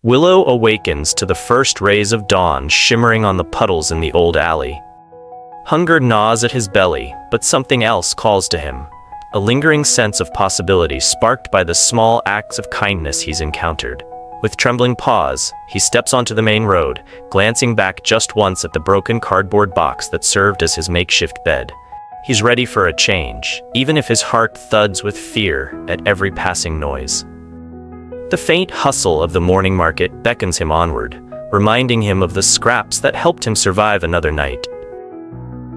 Willow awakens to the first rays of dawn shimmering on the puddles in the old alley. Hunger gnaws at his belly, but something else calls to him. A lingering sense of possibility sparked by the small acts of kindness he's encountered. With trembling paws, he steps onto the main road, glancing back just once at the broken cardboard box that served as his makeshift bed. He's ready for a change, even if his heart thuds with fear at every passing noise. The faint hustle of the morning market beckons him onward, reminding him of the scraps that helped him survive another night.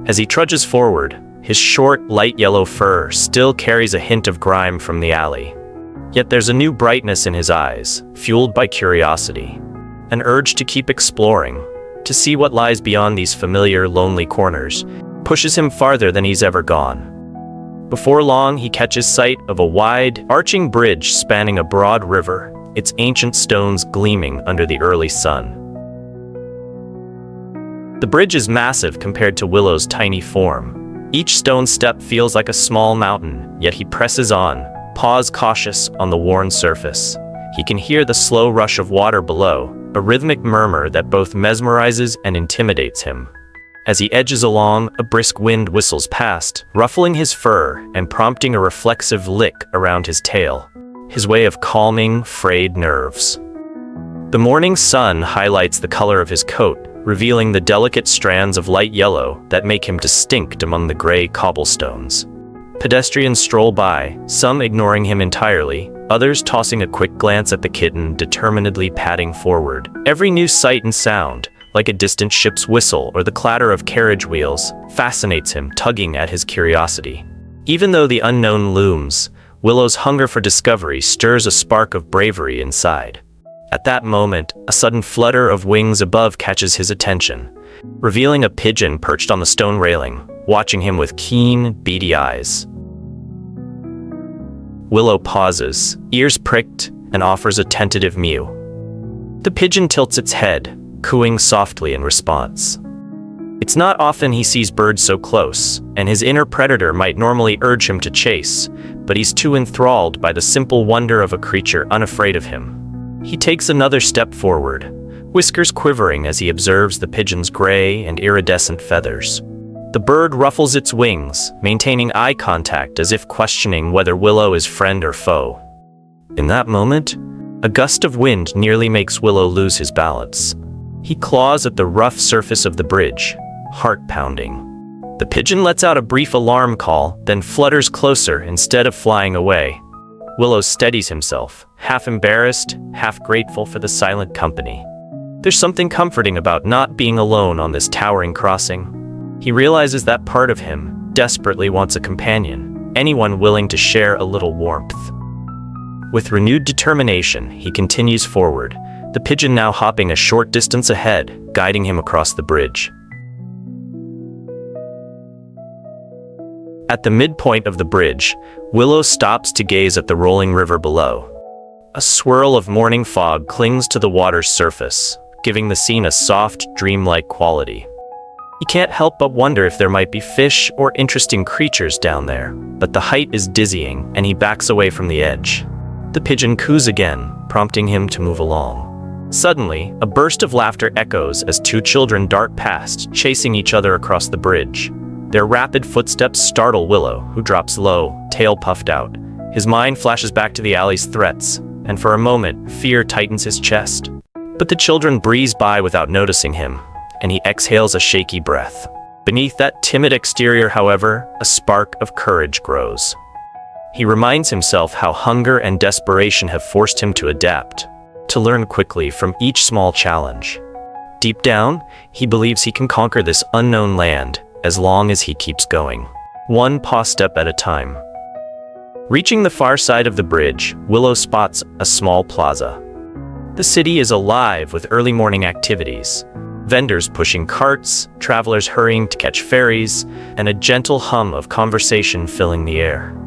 As he trudges forward, his short, light yellow fur still carries a hint of grime from the alley. Yet there's a new brightness in his eyes, fueled by curiosity. An urge to keep exploring, to see what lies beyond these familiar, lonely corners, pushes him farther than he's ever gone. Before long, he catches sight of a wide, arching bridge spanning a broad river, its ancient stones gleaming under the early sun. The bridge is massive compared to Willow's tiny form. Each stone step feels like a small mountain, yet he presses on, paws cautious on the worn surface. He can hear the slow rush of water below, a rhythmic murmur that both mesmerizes and intimidates him. As he edges along, a brisk wind whistles past, ruffling his fur and prompting a reflexive lick around his tail, his way of calming frayed nerves. The morning sun highlights the color of his coat, revealing the delicate strands of light yellow that make him distinct among the gray cobblestones. Pedestrians stroll by, some ignoring him entirely, others tossing a quick glance at the kitten determinedly padding forward. Every new sight and sound, like a distant ship's whistle or the clatter of carriage wheels, fascinates him, tugging at his curiosity. Even though the unknown looms, Willow's hunger for discovery stirs a spark of bravery inside. At that moment, a sudden flutter of wings above catches his attention, revealing a pigeon perched on the stone railing, watching him with keen, beady eyes. Willow pauses, ears pricked, and offers a tentative mew. The pigeon tilts its head, cooing softly in response. It's not often he sees birds so close, and his inner predator might normally urge him to chase, but he's too enthralled by the simple wonder of a creature unafraid of him. He takes another step forward, whiskers quivering as he observes the pigeon's gray and iridescent feathers. The bird ruffles its wings, maintaining eye contact as if questioning whether Willow is friend or foe. In that moment, a gust of wind nearly makes Willow lose his balance. He claws at the rough surface of the bridge, heart pounding. The pigeon lets out a brief alarm call, then flutters closer instead of flying away. Willow steadies himself, half embarrassed, half grateful for the silent company. There's something comforting about not being alone on this towering crossing. He realizes that part of him desperately wants a companion, anyone willing to share a little warmth. With renewed determination, he continues forward, the pigeon now hopping a short distance ahead, guiding him across the bridge. At the midpoint of the bridge, Willow stops to gaze at the rolling river below. A swirl of morning fog clings to the water's surface, giving the scene a soft, dreamlike quality. He can't help but wonder if there might be fish or interesting creatures down there, but the height is dizzying, and he backs away from the edge. The pigeon coos again, prompting him to move along. Suddenly, a burst of laughter echoes as two children dart past, chasing each other across the bridge. Their rapid footsteps startle Willow, who drops low, tail puffed out. His mind flashes back to the alley's threats, and for a moment, fear tightens his chest. But the children breeze by without noticing him, and he exhales a shaky breath. Beneath that timid exterior, however, a spark of courage grows. He reminds himself how hunger and desperation have forced him to adapt, to learn quickly from each small challenge. Deep down, he believes he can conquer this unknown land as long as he keeps going, one paw step at a time. Reaching the far side of the bridge, Willow spots a small plaza. The city is alive with early morning activities, vendors pushing carts, travelers hurrying to catch ferries, and a gentle hum of conversation filling the air.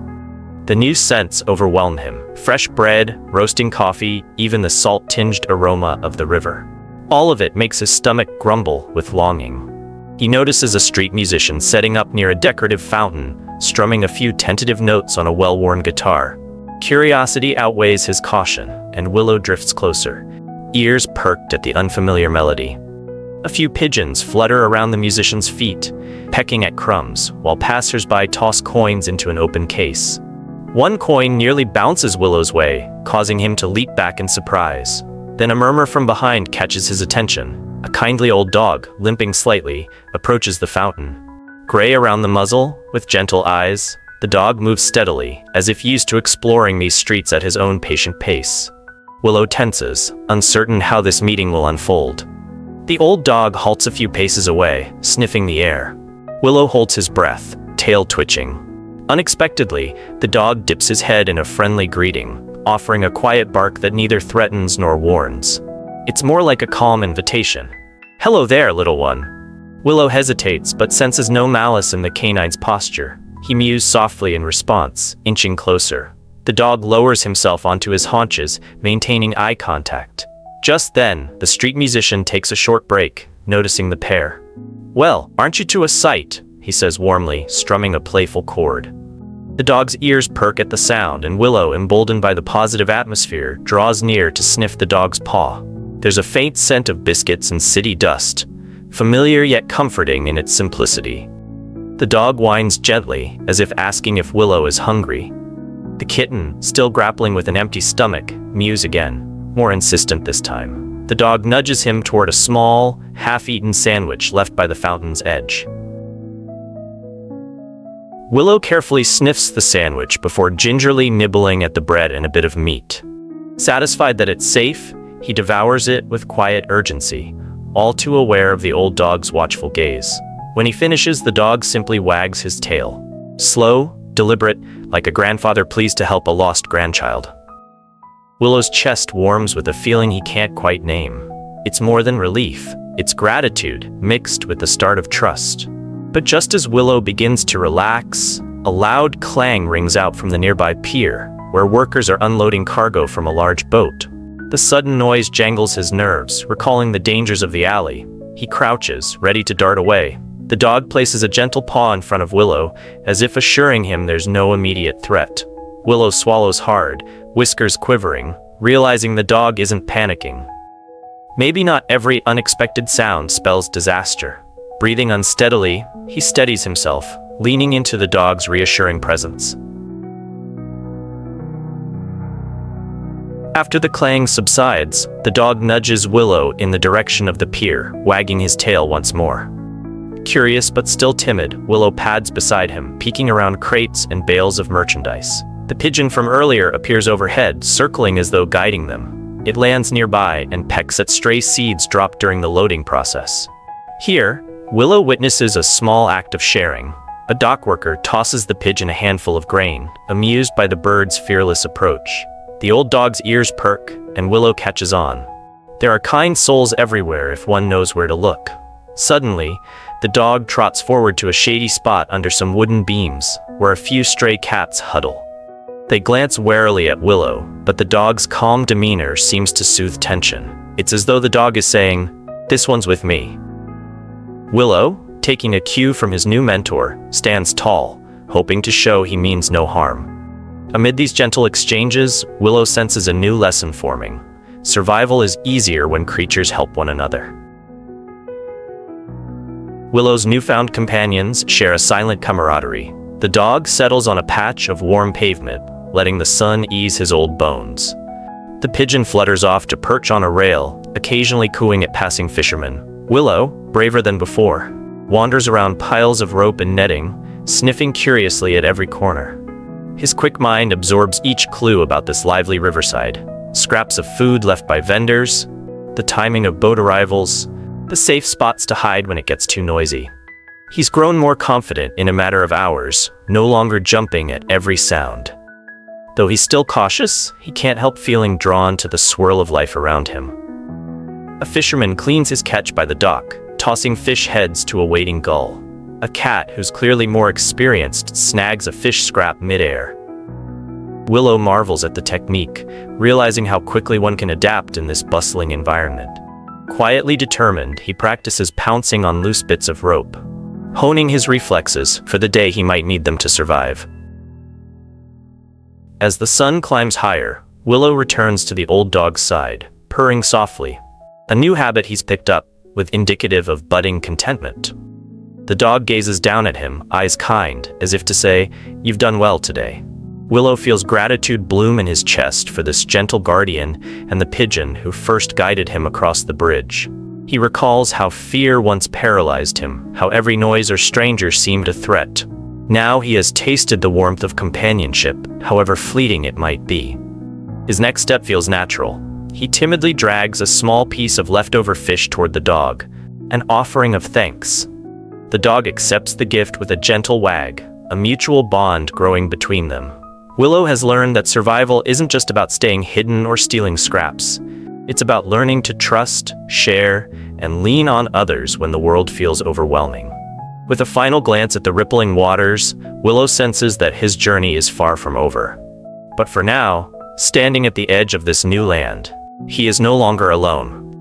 The new scents overwhelm him: fresh bread, roasting coffee, even the salt-tinged aroma of the river. All of it makes his stomach grumble with longing. He notices a street musician setting up near a decorative fountain, strumming a few tentative notes on a well-worn guitar. Curiosity outweighs his caution, and Willow drifts closer, ears perked at the unfamiliar melody. A few pigeons flutter around the musician's feet, pecking at crumbs, while passers-by toss coins into an open case. One coin nearly bounces Willow's way, causing him to leap back in surprise. Then a murmur from behind catches his attention. A kindly old dog, limping slightly, approaches the fountain. Gray around the muzzle, with gentle eyes, the dog moves steadily, as if used to exploring these streets at his own patient pace. Willow tenses, uncertain how this meeting will unfold. The old dog halts a few paces away, sniffing the air. Willow holds his breath, tail twitching. Unexpectedly, the dog dips his head in a friendly greeting, offering a quiet bark that neither threatens nor warns. It's more like a calm invitation. "Hello there, little one." Willow hesitates but senses no malice in the canine's posture. He mews softly in response, inching closer. The dog lowers himself onto his haunches, maintaining eye contact. Just then, the street musician takes a short break, noticing the pair. "Well, aren't you two a sight?" he says warmly, strumming a playful chord. The dog's ears perk at the sound, and Willow, emboldened by the positive atmosphere, draws near to sniff the dog's paw. There's a faint scent of biscuits and city dust, familiar yet comforting in its simplicity. The dog whines gently, as if asking if Willow is hungry. The kitten, still grappling with an empty stomach, mews again, more insistent this time. The dog nudges him toward a small, half-eaten sandwich left by the fountain's edge. Willow carefully sniffs the sandwich before gingerly nibbling at the bread and a bit of meat. Satisfied that it's safe, he devours it with quiet urgency, all too aware of the old dog's watchful gaze. When he finishes, the dog simply wags his tail. Slow, deliberate, like a grandfather pleased to help a lost grandchild. Willow's chest warms with a feeling he can't quite name. It's more than relief, it's gratitude, mixed with the start of trust. But just as Willow begins to relax, a loud clang rings out from the nearby pier, where workers are unloading cargo from a large boat. The sudden noise jangles his nerves, recalling the dangers of the alley. He crouches, ready to dart away. The dog places a gentle paw in front of Willow, as if assuring him there's no immediate threat. Willow swallows hard, whiskers quivering, realizing the dog isn't panicking. Maybe not every unexpected sound spells disaster. Breathing unsteadily, he steadies himself, leaning into the dog's reassuring presence. After the clang subsides, the dog nudges Willow in the direction of the pier, wagging his tail once more. Curious but still timid, Willow pads beside him, peeking around crates and bales of merchandise. The pigeon from earlier appears overhead, circling as though guiding them. It lands nearby and pecks at stray seeds dropped during the loading process. Here, Willow witnesses a small act of sharing. A dock worker tosses the pigeon a handful of grain, amused by the bird's fearless approach. The old dog's ears perk, and Willow catches on. There are kind souls everywhere if one knows where to look. Suddenly, the dog trots forward to a shady spot under some wooden beams, where a few stray cats huddle. They glance warily at Willow, but the dog's calm demeanor seems to soothe tension. It's as though the dog is saying, "This one's with me." Willow, taking a cue from his new mentor, stands tall, hoping to show he means no harm. Amid these gentle exchanges, Willow senses a new lesson forming. Survival is easier when creatures help one another. Willow's newfound companions share a silent camaraderie. The dog settles on a patch of warm pavement, letting the sun ease his old bones. The pigeon flutters off to perch on a rail, occasionally cooing at passing fishermen. Willow, braver than before, wanders around piles of rope and netting, sniffing curiously at every corner. His quick mind absorbs each clue about this lively riverside. Scraps of food left by vendors, the timing of boat arrivals, the safe spots to hide when it gets too noisy. He's grown more confident in a matter of hours, no longer jumping at every sound. Though he's still cautious, he can't help feeling drawn to the swirl of life around him. A fisherman cleans his catch by the dock, tossing fish heads to a waiting gull. A cat, who's clearly more experienced, snags a fish scrap midair. Willow marvels at the technique, realizing how quickly one can adapt in this bustling environment. Quietly determined, he practices pouncing on loose bits of rope, honing his reflexes for the day he might need them to survive. As the sun climbs higher, Willow returns to the old dog's side. purring softly. A new habit he's picked up, with indicative of budding contentment. The dog gazes down at him, eyes kind, as if to say, "You've done well today." Willow feels gratitude bloom in his chest for this gentle guardian and the pigeon who first guided him across the bridge. He recalls how fear once paralyzed him, how every noise or stranger seemed a threat. Now he has tasted the warmth of companionship, however fleeting it might be. His next step feels natural. He timidly drags a small piece of leftover fish toward the dog, an offering of thanks. The dog accepts the gift with a gentle wag, a mutual bond growing between them. Willow has learned that survival isn't just about staying hidden or stealing scraps. It's about learning to trust, share, and lean on others when the world feels overwhelming. With a final glance at the rippling waters, Willow senses that his journey is far from over. But for now, standing at the edge of this new land, he is no longer alone.